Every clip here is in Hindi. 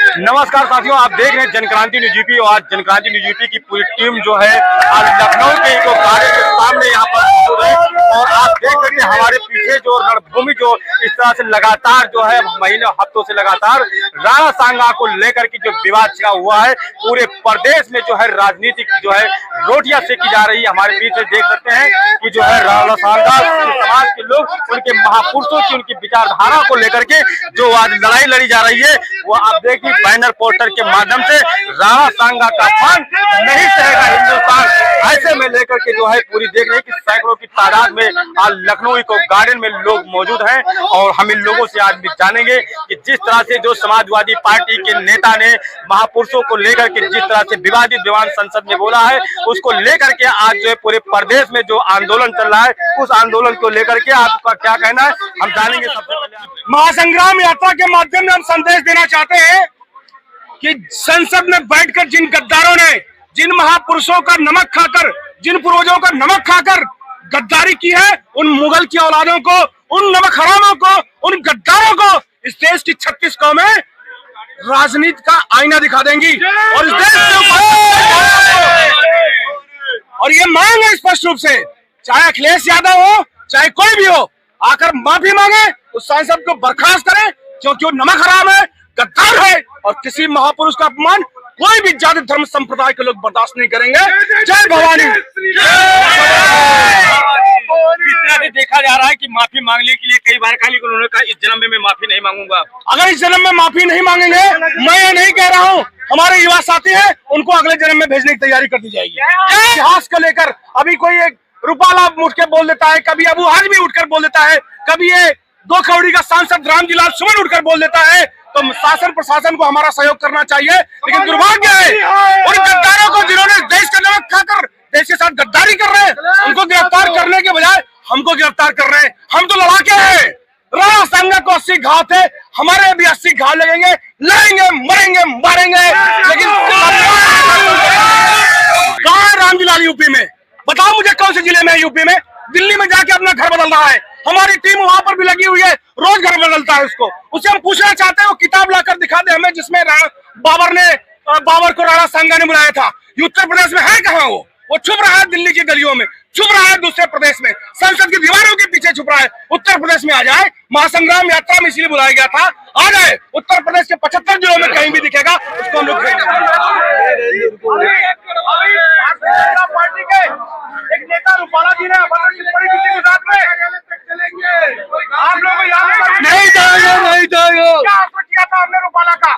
नमस्कार साथियों, आप देख रहे हैं जनक्रांति न्यूज यूपी और आज जनक्रांति न्यूज यूपी की पूरी टीम जो है आज लखनऊ के इको गार्डन के सामने यहाँ पर मौजूद है। और आप देख सकते हैं हमारे पीछे जो रणभूमि जो इस तरह से लगातार जो है महीनों हफ्तों से लगातार राणा सांगा को लेकर के जो विवाद छिड़ा हुआ है, पूरे प्रदेश में जो है राजनीतिक जो है रोटियां सेकी जा रही है। हमारे पीछे देख सकते हैं कि जो है राणा सांगा समाज के लोग उनके महापुरुषों की उनकी विचारधारा को लेकर के जो आज लड़ाई लड़ी जा रही है, वो आप देखिए बैनर पोस्टर के माध्यम से राणा सांगा का अपमान नहीं सहेगा हिंदुस्तान, ऐसे में लेकर के जो है पूरी देख रहे हैं कि सैकड़ों की तादाद में आज लखनऊ इको गार्डन में लोग मौजूद हैं। और हम इन लोगों से आज भी जानेंगे कि जिस तरह से जो समाजवादी पार्टी के नेता ने महापुरुषों को लेकर के जिस तरह से विवादित बयान संसद में बोला है, उसको लेकर के आज जो है पूरे प्रदेश में जो आंदोलन चल रहा है, उस आंदोलन को लेकर के आपका क्या कहना है, हम जानेंगे। सबसे पहले महासंग्राम यात्रा के माध्यम से हम संदेश देना चाहते हैं कि संसद में बैठकर जिन गद्दारों ने, जिन महापुरुषों का नमक खाकर, जिन पूर्वजों का नमक खाकर गद्दारी की है, उन मुगल की औलादों को, उन नमक हरामों को, उन गद्दारों को इस देश की 36 कौमें राजनीति का आईना दिखा देंगी। और इस देश के और ये मांग है स्पष्ट रूप से, चाहे अखिलेश यादव हो, चाहे कोई भी हो, आकर माफी मांगे, उस सांसद को बर्खास्त करें क्योंकि वो नमक हराम है, गद्दार है और किसी महापुरुष का अपमान कोई भी जाति धर्म संप्रदाय के लोग बर्दाश्त नहीं करेंगे। जय भवानी। इस तरह से देखा जा रहा है कि माफी मांगने के लिए कई बार खाली उन्होंने कहा इस जन्म में मैं माफी नहीं मांगूंगा। अगर इस जन्म में माफी नहीं मांगेंगे, मैं ये नहीं कह रहा हूँ, हमारे युवा साथी हैं, उनको अगले जन्म में भेजने की तैयारी कर दी जाएगी। इतिहास को लेकर अभी कोई एक रूपाला उठ के बोल देता है, कभी अबू हाजमी उठकर बोल देता है, कभी ये 2 करोड़ी का सांसद रामजीलाल सुमन उठकर बोल देता है, तो शासन प्रशासन को हमारा सहयोग करना चाहिए। लेकिन दुर्भाग्य है उन गद्दारों को जिन्होंने देश का नमक खाकर देश के साथ गद्दारी कर रहे हैं, उनको गिरफ्तार करने के बजाय हमको गिरफ्तार कर रहे हैं। हम तो लड़ाके हैं। राणा सांगा को 80 घाव थे, हमारे भी 80 घाव लगेंगे, लड़ेंगे, मरेंगे, मारेंगे। लेकिन कहाँ है रामजीलाल यूपी में? बताओ मुझे कौन से जिले में है यूपी में? दिल्ली में जाके अपना घर बदल रहा है। हमारी टीम वहां पर भी लगी हुई है, रोज घर बदलता है उसको। उससे हम पूछना चाहते हैं वो किताब लाकर दिखा दे हमें जिसमें बाबर को राणा सांगा ने बुलाया था। उत्तर प्रदेश में है कहाँ वो छुप रहा है, दिल्ली की गलियों में छुप रहा है, दूसरे प्रदेश में संसद की दीवारों के पीछे छुप रहा है। उत्तर प्रदेश में आ जाए, महासंग्राम यात्रा में इसलिए बुलाया गया था, आ जाए। उत्तर प्रदेश के 75 जिलों में कहीं भी दिखेगा उसको हम लोग पार्टी के एक नेता रूपाला जी ने आप लोगों को याद नहीं जाएगा। क्या असर किया था हमने रूपाला का?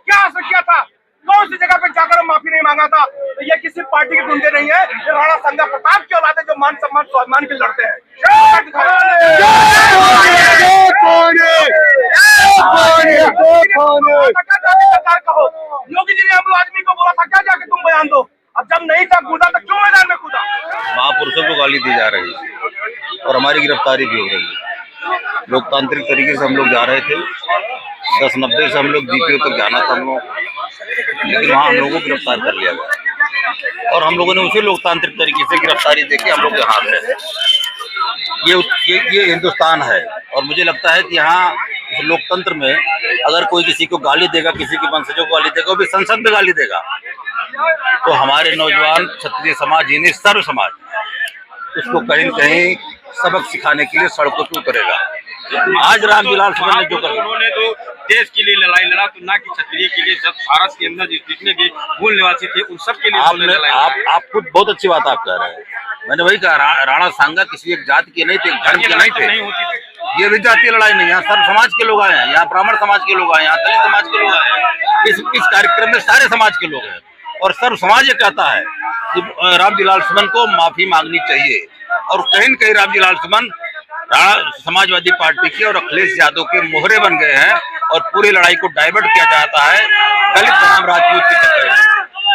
क्या असर किया था? कौन सी जगह पे जाकर हम माफी नहीं मांगा था? तो ये किसी पार्टी के गुंडे नहीं है, ये राणा सांगा प्रताप की औलाद है जो मान सम्मान स्वाभिमान के लड़ते हैं। योगी जी ने हम आदमी को बोला था क्या जाके तुम बयान दो, अब जब नहीं था कूदा तो क्यों मैदान में कूदा? महापुरुषों को गाली दी जा रही है और हमारी गिरफ्तारी भी हो रही है। लोकतांत्रिक तरीके से हम लोग जा रहे थे, 10-90 से हम लोग DPO तक जाना था हम लोग, लेकिन वहाँ हम लोगों को गिरफ्तार कर लिया गया और हम लोगों ने उसी लोकतांत्रिक तरीके से गिरफ्तारी देके हम लोग यहाँ पे ये हिंदुस्तान है। और मुझे लगता है कि यहाँ इस लोकतंत्र में अगर कोई किसी को गाली देगा, किसी के वंशजों को गाली देगा, वो भी संसद में गाली देगा, तो हमारे नौजवान क्षत्रिय समाज यानी सर्व समाज उसको कहीं न कहीं सबक सिखाने के लिए सड़कों पे उतरेगा। आज रामजीलाल सुमन ने जो कर, उन्होंने तो देश के लिए लड़ाई लड़ा, तो ना कि क्षत्रिय के लिए, सब भारत के अंदर जितने भी मूल निवासी थे उन सब के लिए आप खुद बहुत अच्छी बात आप कह रहे हैं। मैंने वही कहा, राणा सांगा किसी एक जाति के नहीं थे, धर्म के नहीं थे। ये भी जातीय लड़ाई नहीं, यहाँ सर्व समाज के लोग आए हैं, यहाँ ब्राह्मण समाज के लोग आए हैं, यहाँ दलित समाज के लोग आए हैं। इस कार्यक्रम में सारे समाज के लोग हैं और सर्व समाज ये कहता है कि रामजीलाल सुमन को माफी मांगनी चाहिए। और कहीं न कहीं रामजीलाल सुमन समाजवादी पार्टी के और अखिलेश यादव के मोहरे बन गए हैं और पूरी लड़ाई को डाइवर्ट किया जाता है दलित बनाम राजपूत के चक्कर में।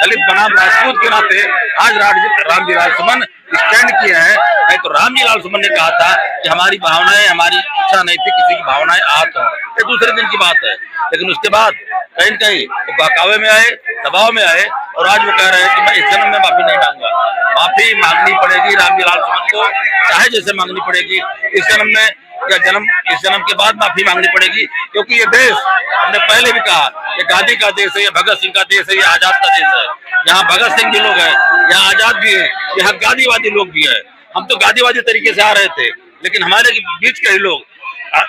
दलित बनाम राजपूत के नाते आज रामजीलाल सुमन स्टैंड किए हैं। नहीं तो रामजीलाल सुमन ने कहा था कि हमारी भावनाएं, हमारी इच्छा नहीं थी किसी की भावनाएं आहत हो, ये दूसरे दिन की बात है। लेकिन उसके बाद कहीं न कहीं वो बहकावे में आए, दबाव में आए और आज वो कह रहे हैं कि मैं इस जन्म में माफी नहीं मांगूंगा। माफी मांगनी पड़ेगी रामजीलाल सुमन को, चाहे जैसे मांगनी पड़ेगी। इस जन्म में या इस जन्म के बाद माफी मांगनी पड़ेगी, क्योंकि ये देश, हमने पहले भी कहा, ये गांधी का देश है, ये भगत सिंह का देश है, ये आजाद का देश है। यहाँ भगत सिंह भी लोग हैं, यहाँ आजाद भी है, यहाँ गांधीवादी लोग भी है। हम तो गांधीवादी तरीके से आ रहे थे, लेकिन हमारे बीच के ही लोग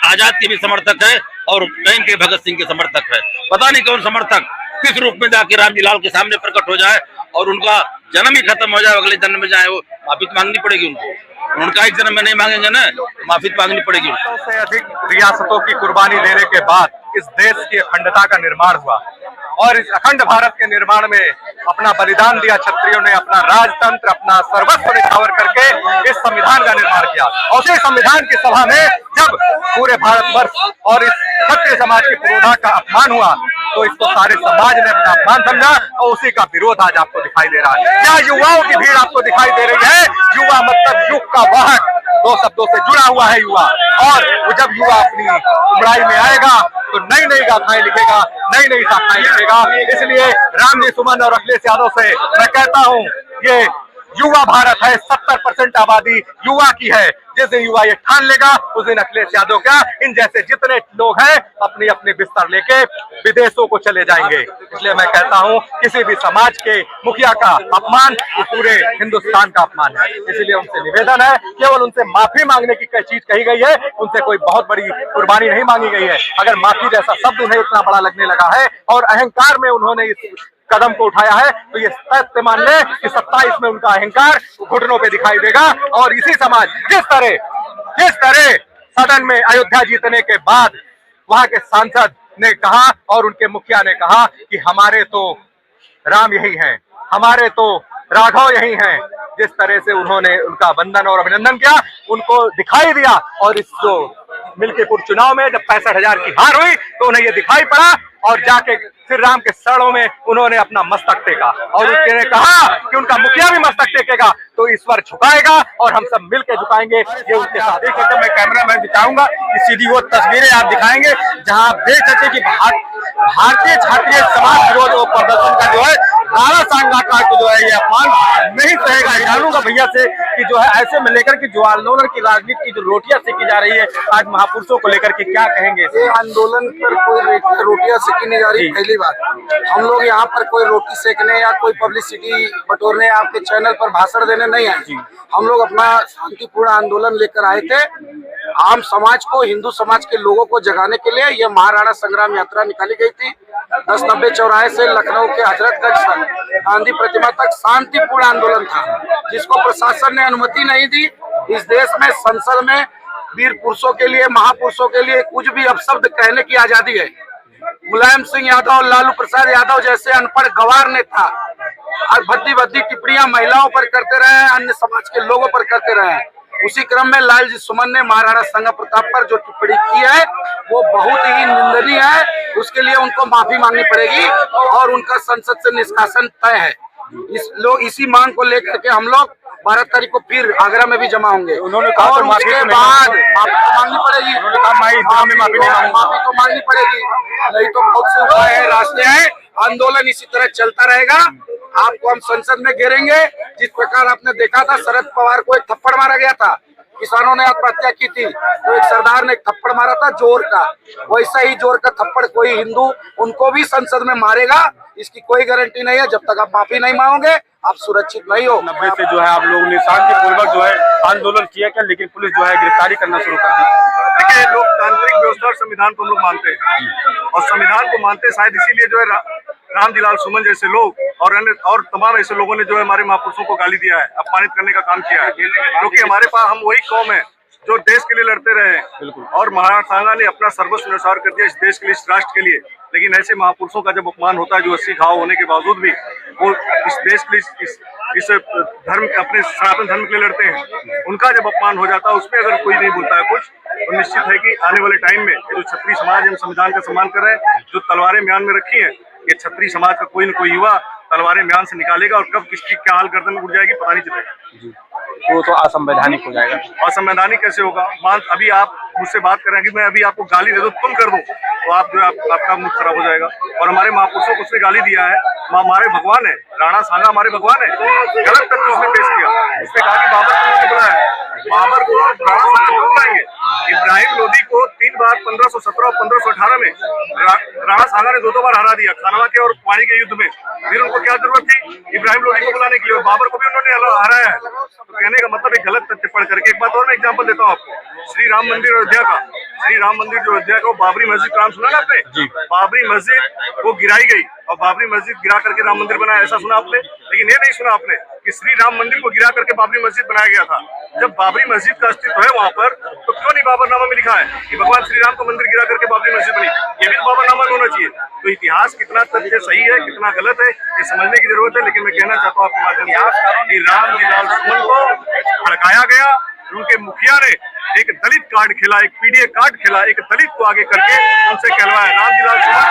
आजाद के भी समर्थक है और कहीं के भगत सिंह के समर्थक है। पता नहीं कौन समर्थक किस रूप में जाके रामजी लाल के सामने प्रकट हो जाए और उनका जन्म ही खत्म हो जाए, अगले जन्म में जाए, वो माफी मांगनी पड़ेगी उनको। उनका एक जन्म में नहीं मांगेंगे ना, माफी मांगनी पड़ेगी उनको। से अधिक रियासतों की कुर्बानी देने के बाद इस देश की अखंडता का निर्माण हुआ और इस अखंड भारत के निर्माण में अपना बलिदान दिया क्षत्रियों ने, अपना राजतंत्र, अपना सर्वस्व निछावर करके इस संविधान का निर्माण किया। और उसी संविधान की सभा में जब पूरे भारतवर्ष और इस क्षत्रिय समाज की पुरोधा का अपमान हुआ तो इसको सारे समाज ने अपना अपमान समझा और उसी का विरोध आज आपको दिखाई दे रहा है। यहाँ युवाओं की भीड़ आपको दिखाई दे रही है। युवा मतलब युग का वाहक, दो शब्दों से जुड़ा हुआ है युवा। और वो जब युवा अपनी उमराई में आएगा तो नई नई गाथाएं लिखेगा, नई नई शाखाएं लिखेगा। इसलिए रामजी सुमन और अखिलेश यादव से मैं कहता हूँ, ये युवा भारत है, 70% आबादी युवा की है। जिस दिन युवा ये ठान लेगा उस दिन अखिलेश यादव क्या, इन जैसे जितने लोग हैं अपनी अपनी बिस्तर लेके विदेशों को चले जाएंगे। इसलिए मैं कहता हूं, किसी भी समाज के मुखिया का अपमान वो पूरे हिंदुस्तान का अपमान है। इसलिए उनसे निवेदन है, केवल उनसे माफी मांगने की चीज कही गई है, उनसे कोई बहुत बड़ी कुर्बानी नहीं मांगी गई है। अगर माफी जैसा शब्द उन्हें इतना बड़ा लगने लगा है और अहंकार में उन्होंने इस कदम को उठाया है तो ये सत्य मान ले कि 27 में उनका अहंकार घुटनों पे दिखाई देगा। और इसी समाज जिस तरह सदन में अयोध्या जीतने के बाद वहां के सांसद ने कहा और उनके मुखिया ने कहा कि हमारे तो राम यही हैं, हमारे तो राघव यही हैं, जिस तरह से उन्होंने उनका वंदन और अभिनंदन किया, उनको दिखाई दिया। और इस जो मिल्कीपुर चुनाव में जब 65,000 की हार हुई तो उन्हें ये दिखाई पड़ा और जाके श्री राम के शरणों में उन्होंने अपना मस्तक टेका और उन्होंने कहा कि उनका मुखिया भी मस्तक टेकेगा तो ईश्वर झुकाएगा और हम सब मिलकर झुकाएंगे। ये उनके साथ तो मैं कैमरा मैन दिखाऊंगा कि सीधी वो तस्वीरें आप दिखाएंगे जहां आप देख सकते कि भारतीय छात्रीय समाज विरोध और प्रदर्शन का जो है राणा सांगा का जो है ये अपमान नहीं सहेगा। जानूंगा भैया से कि जो है ऐसे में लेकर के जो आंदोलन की राजनीति की जो रोटियां सेकी जा रही है आज महापुरुषों को लेकर के क्या कहेंगे? ये आंदोलन पर कोई रोटियां सेकी नहीं जा रही। पहली बात, हम लोग यहाँ पर कोई रोटी सेकने या कोई पब्लिसिटी बटोरने आपके चैनल पर भाषण देने नहीं आए। हम लोग अपना शांतिपूर्ण आंदोलन लेकर आए थे। आम समाज को, हिंदू समाज के लोगों को जगाने के लिए यह महाराणा संग्राम यात्रा निकाली गई थी। 1090 चौराहे से लखनऊ के हजरतगंज तक गांधी प्रतिमा तक शांतिपूर्ण आंदोलन था, जिसको प्रशासन ने अनुमति नहीं दी। इस देश में संसद में वीर पुरुषों के लिए, महापुरुषों के लिए कुछ भी अपशब्द कहने की आजादी है। मुलायम सिंह यादव और लालू प्रसाद यादव जैसे अनपढ़ गवार नेता भद्दी भद्दी टिप्पणियां महिलाओं पर करते रहे, अन्य समाज के लोगों पर करते रहे। उसी क्रम में लालजी सुमन ने महाराणा संगा प्रताप पर जो टिप्पणी की है वो बहुत ही निंदनीय है। उसके लिए उनको माफी मांगनी पड़ेगी और उनका संसद से निष्कासन तय है। इसी मांग को लेकर के हम लोग 12 तारीख को फिर आगरा में भी जमा होंगे। उन्होंने कहा और उसके बाद माफी तो मांगनी पड़ेगी। माफी तो मांगनी पड़ेगी, नहीं तो बहुत से उपाय है, रास्ते हैं। आंदोलन इसी तरह चलता रहेगा। आपको हम संसद में घेरेंगे। जिस प्रकार आपने देखा था शरद पवार को एक थप्पड़ मारा गया था, किसानों ने आत्महत्या की थी तो एक सरदार ने एक थप्पड़ मारा था जोर का, वैसा ही जोर का थप्पड़ कोई हिंदू उनको भी संसद में मारेगा। इसकी कोई गारंटी नहीं है। जब तक आप माफी नहीं मांगोगे आप सुरक्षित नहीं हो। 90 से जो है आप लोगों ने शांतिपूर्वक जो है आंदोलन किया क्या, लेकिन पुलिस जो है गिरफ्तारी करना शुरू कर दी। देखिए, लोकतांत्रिक व्यवस्था और संविधान को हम लोग मानते हैं और संविधान को मानते हैं। शायद इसीलिए जो है रामजी लाल सुमन जैसे लोग और अन्य और तमाम ऐसे लोगों ने जो है हमारे महापुरुषों को गाली दिया है, अपमानित करने का काम किया है। क्योंकि हमारे पास हम वही कौम है जो देश के लिए लड़ते रहे और महाराणा सांगा ने अपना सर्वस्व न्यौछावर कर दिया इस देश के लिए, इस राष्ट्र के लिए। लेकिन ऐसे महापुरुषों का जब अपमान होता है जो 80 घाव होने के बावजूद भी वो इस देश के लिए, इस धर्म, अपने सनातन धर्म के लिए लड़ते हैं, उनका जब अपमान हो जाता है उसमें अगर कोई नहीं बोलता है कुछ, तो निश्चित है कि आने वाले टाइम में जो क्षत्रिय समाज हम संविधान का सम्मान कर रहे हैं, जो तलवारें म्यान में रखी हैं, ये क्षत्रिय समाज का कोई न कोई युवा तलवारें म्यान से निकालेगा और कब किसकी क्या हाल गर्दन में उड़ जाएगी पता नहीं चलेगा। तो असंवैधानिक हो जाएगा। असंवैधानिक कैसे होगा? अभी आप मुझसे बात कर रहे हैं कि मैं अभी आपको गाली दे दूं, तुम कर दो, तो आप जो है आपका मुख खराब हो जाएगा। और हमारे महापुरुषों को उसने गाली दिया है, हमारे भगवान है, राणा सांगा हमारे भगवान है। गलत तथ्य उसने पेश किया। उसने कहा कि बाबर को उसने बुलाया, बाबर को राणा सांगा क्यों बुलाएंगे? इब्राहिम लोदी को 3 बार 1517 और 1518 में राणा सांगा ने 2 बार हरा दिया, खानवा के और पानी के युद्ध में। फिर उनको क्या जरूरत थी इब्राहिम लोदी को बुलाने की, और बाबर को भी उन्होंने हराया है। तो कहने का मतलब एक गलत तथ्य पढ़ करके। एक बात और मैं एग्जाम्पल देता हूँ आपको, श्री राम मंदिर अयोध्या का। श्री राम मंदिर जो अयोध्या का, बाबरी मस्जिद का नाम सुना ना आपने? बाबरी मस्जिद वो गिराई गई और बाबरी मस्जिद गिरा करके राम मंदिर बनाया, ऐसा सुना आपने? लेकिन ये नहीं सुना आपने कि श्री राम मंदिर को गिरा करके बाबरी मस्जिद बनाया गया था। जब बाबरी मस्जिद का अस्तित्व है वहां पर, तो क्यों नहीं बाबरनामा में लिखा है कि भगवान श्री राम का मंदिर गिरा करके बाबरी मस्जिद बनी? ये भी बाबरनामा में होना चाहिए। तो इतिहास कितना तथ्य सही है, कितना गलत है, ये समझने की जरूरत है। लेकिन मैं कहना चाहता हूँ आपके माध्यम से कि रामजी लाल सुमन को भड़काया गया। उनके मुखिया ने एक दलित कार्ड खेला, एक पीडीए कार्ड खेला, एक दलित को आगे करके उनसे कहलवाया। रामजी लाल सुमन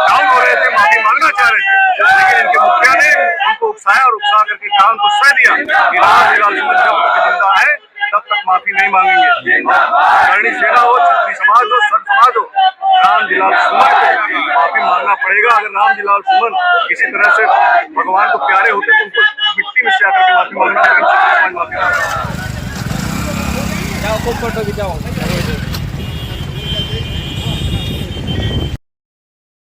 डाउन हो रहे थे, माफी मांगना चाह रहे थे, लेकिन इनके मुखिया ने उनको उकसाया और उकसा करके कहा, उनको सह दिया कि रामजी लाल सुमन जब तक जिंदा है तब तक माफी नहीं मांगेंगे। करणी सेना हो, छत्री समाज हो, सर्व समाज हो, रामजी लाल सुमन को माफी मांगना पड़ेगा। अगर रामजी लाल सुमन किसी तरह से भगवान को प्यारे होते तो उनको मिट्टी में से आकर के माफी मांगना, लेकिन छत्री समाज माफी मांगना। जाओ फोटो खिंचाओ।